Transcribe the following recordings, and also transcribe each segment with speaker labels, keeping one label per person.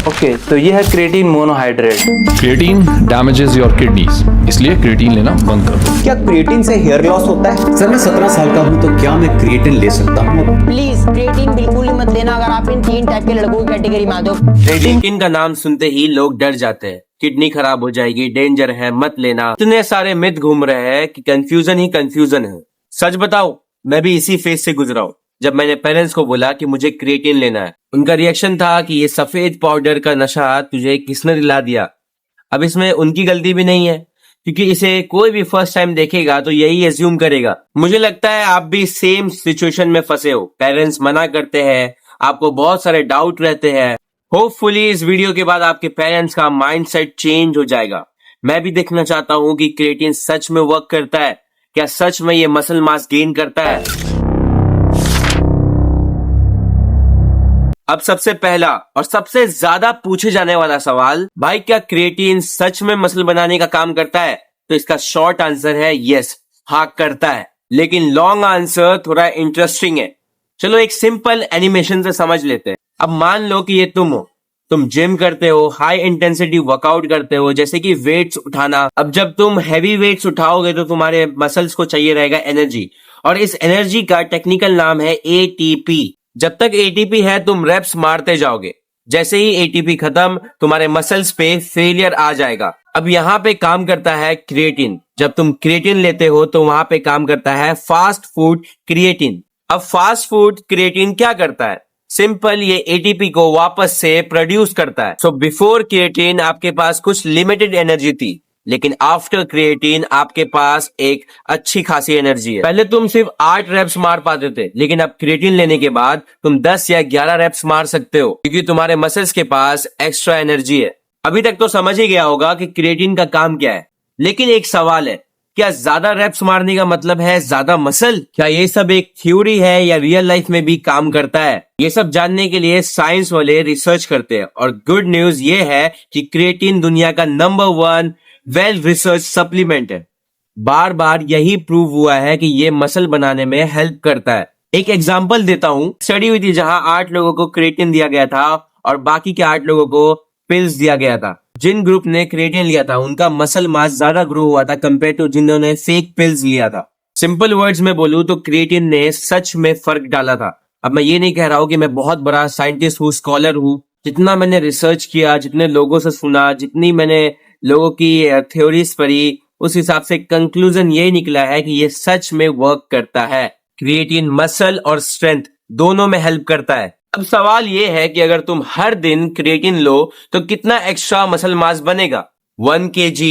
Speaker 1: Okay, तो ये है creatine monohydrate.
Speaker 2: Creatine damages your kidneys, इसलिए क्रिएटिन लेना बंद कर दो।
Speaker 3: क्या क्रिएटिन से हेयर लॉस होता है?
Speaker 4: सर मैं 17 साल का हूँ, तो क्या मैं क्रिएटिन ले सकता हूँ?
Speaker 5: प्लीज क्रिएटिन बिल्कुल ही मत लेना अगर आप इन 3 टाइप के लड़कों की कैटेगरी में आते हो।
Speaker 6: क्रिएटिन का नाम सुनते ही लोग डर जाते हैं, किडनी खराब हो जाएगी, डेंजर है, मत लेना। इतने सारे मिथ घूम रहे हैं कि कंफ्यूजन ही कंफ्यूजन है। सच बताओ, मैं भी इसी फेज से गुजरा हूँ। जब मैंने पेरेंट्स को बोला कि मुझे क्रिएटिन लेना है, उनका रिएक्शन था कि ये सफेद पाउडर का नशा तुझे किसने दिला दिया। अब इसमें उनकी गलती भी नहीं है, क्योंकि इसे कोई भी फर्स्ट टाइम देखेगा तो यही एज्यूम करेगा। मुझे लगता है आप भी सेम सिचुएशन में फंसे हो। पेरेंट्स मना करते हैं, आपको बहुत सारे डाउट रहते हैं। होपफुली इस वीडियो के बाद आपके पेरेंट्स का माइंडसेट चेंज हो जाएगा। मैं भी देखना चाहता हूँ कि क्रिएटिन सच में वर्क करता है, क्या सच में ये मसल मास गेन करता है। अब सबसे पहला और सबसे ज्यादा पूछे जाने वाला सवाल, भाई क्या क्रिएटिन सच में मसल बनाने का काम करता है? तो इसका शॉर्ट आंसर है यस, हाँ करता है। लेकिन लॉन्ग आंसर थोड़ा इंटरेस्टिंग है। चलो एक सिंपल एनिमेशन से समझ लेते हैं। अब मान लो कि ये तुम हो, तुम जिम करते हो, हाई इंटेंसिटी वर्कआउट करते हो, जैसे कि वेट्स उठाना। अब जब तुम हैवी वेट्स उठाओगे तो तुम्हारे मसल्स को चाहिए रहेगा एनर्जी, और इस एनर्जी का टेक्निकल नाम है एटीपी। जब तक एटीपी है तुम रेप्स मारते जाओगे। जैसे ही एटीपी खत्म, तुम्हारे मसल्स पे फेलियर आ जाएगा। अब यहाँ पे काम करता है क्रिएटिन। जब तुम क्रिएटिन लेते हो तो वहां पे काम करता है फास्ट फूड क्रिएटिन। अब फास्ट फूड क्रिएटिन क्या करता है? सिंपल, ये एटीपी को वापस से प्रोड्यूस करता है। सो बिफोर क्रिएटिन आपके पास कुछ लिमिटेड एनर्जी थी, लेकिन आफ्टर क्रिएटिन आपके पास एक अच्छी खासी एनर्जी है। पहले तुम सिर्फ 8 रेप्स मार पाते थे, लेकिन अब क्रिएटिन लेने के बाद तुम 10 या 11 रेप्स मार सकते हो, क्योंकि तुम्हारे मसल्स के पास एक्स्ट्रा एनर्जी है। अभी तक तो समझ ही गया होगा कि क्रिएटिन का काम क्या है। लेकिन एक सवाल है, क्या ज्यादा रेप्स मारने का मतलब है ज्यादा मसल? क्या ये सब एक थ्योरी है या रियल लाइफ में भी काम करता है? ये सब जानने के लिए साइंस वाले रिसर्च करते हैं, और गुड न्यूज ये है कि क्रिएटिन दुनिया का नंबर 1 वेल रिसर्च सप्लीमेंट है। बार बार यही प्रूव हुआ है कि ये मसल बनाने में हेल्प करता है। एक एग्जांपल देता हूं। स्टडी हुई थी जहां 8 लोगों को क्रिएटिन दिया गया था और बाकी के 8 लोगों को पिल्स दिया गया था। जिन ग्रुप ने क्रिएटिन लिया था उनका मसल मास ज्यादा ग्रो हुआ था कंपेयर टू जिन्होंने फेक पिल्स लिया था। सिंपल वर्ड्स में बोलूं तो क्रिएटिन ने सच में फर्क डाला था। अब मैं ये नहीं कह रहा हूं कि मैं बहुत बड़ा साइंटिस्ट हूँ, स्कॉलर हूँ। जितना मैंने रिसर्च किया, जितने लोगों से सुना, जितनी मैंने लोगों की थ्योरीज पढ़ी, उस हिसाब से कंक्लूजन यही निकला है कि ये सच में वर्क करता है। क्रिएटिन मसल और स्ट्रेंथ दोनों में हेल्प करता है। अब सवाल ये है कि अगर तुम हर दिन क्रिएटिन लो तो कितना एक्स्ट्रा मसल मास बनेगा? 1 kg,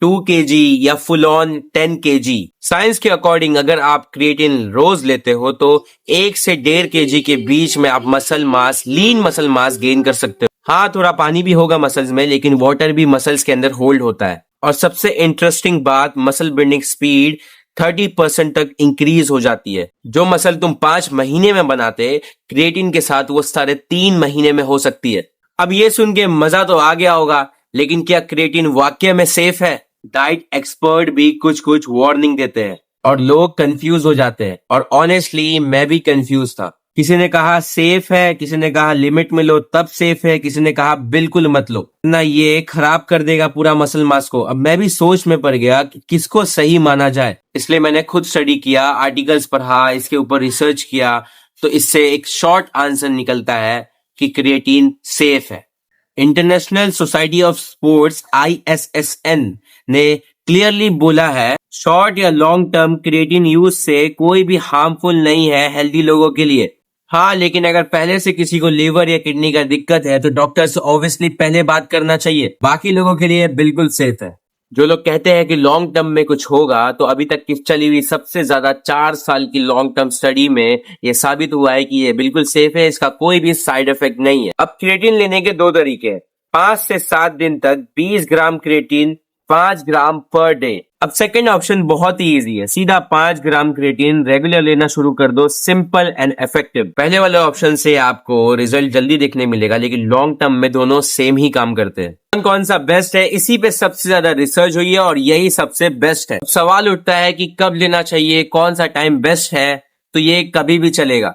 Speaker 6: 2 kg या फुल ऑन 10 kg? साइंस के अकॉर्डिंग अगर आप क्रिएटिन रोज लेते हो तो 1 से 1.5 kg के बीच में आप muscle mass, lean muscle mass gain कर सकते हो। हाँ, थोड़ा पानी भी होगा मसल्स में, लेकिन वाटर भी मसल्स के अंदर होल्ड होता है। और सबसे इंटरेस्टिंग बात, मसल बिल्डिंग स्पीड 30% तक इंक्रीज हो जाती है। जो मसल तुम 5 महीने में बनाते, क्रिएटिन के साथ वो साढ़े 3 महीने में हो सकती है। अब ये सुन के मजा तो आ गया होगा, लेकिन क्या क्रिएटिन वाकई में सेफ है? डाइट एक्सपर्ट भी कुछ कुछ वार्निंग देते हैं और लोग कंफ्यूज हो जाते हैं। और ऑनेस्टली मैं भी कंफ्यूज था। किसी ने कहा सेफ है, किसी ने कहा लिमिट में लो तब सेफ है, किसी ने कहा बिल्कुल मत लो ना, ये खराब कर देगा पूरा मसल मास को। अब मैं भी सोच में पड़ गया कि किसको सही माना जाए। इसलिए मैंने खुद स्टडी किया, आर्टिकल्स पढ़ा, इसके ऊपर रिसर्च किया, तो इससे एक शॉर्ट आंसर निकलता है कि क्रिएटिन सेफ है। International society of sports ISSN ने क्लियरली बोला है, शॉर्ट या लॉन्ग टर्म क्रिएटिन यूज से कोई भी हार्मफुल नहीं है हेल्दी लोगों के लिए। हाँ, लेकिन अगर पहले से किसी को लीवर या किडनी का दिक्कत है तो डॉक्टर से ऑब्वियसली पहले बात करना चाहिए। बाकी लोगों के लिए बिल्कुल सेफ है। जो लोग कहते हैं कि लॉन्ग टर्म में कुछ होगा, तो अभी तक की चली हुई सबसे ज्यादा 4 साल की लॉन्ग टर्म स्टडी में ये साबित हुआ है कि ये बिल्कुल सेफ है, इसका कोई भी साइड इफेक्ट नहीं है। अब क्रिएटिन लेने के 2 तरीके हैं। 5 से 7 दिन तक 20 ग्राम क्रिएटिन 5 ग्राम पर डे। अब सेकंड ऑप्शन बहुत ही इजी है, सीधा 5 ग्राम क्रिएटिन रेगुलर लेना शुरू कर दो, सिंपल एंड इफेक्टिव। पहले वाले ऑप्शन से आपको रिजल्ट जल्दी देखने मिलेगा, लेकिन लॉन्ग टर्म में दोनों सेम ही काम करते हैं। कौन सा बेस्ट है, इसी पे सबसे ज्यादा रिसर्च हुई है और यही सबसे बेस्ट है। सवाल उठता है कि कब लेना चाहिए, कौन सा टाइम बेस्ट है, तो ये कभी भी चलेगा।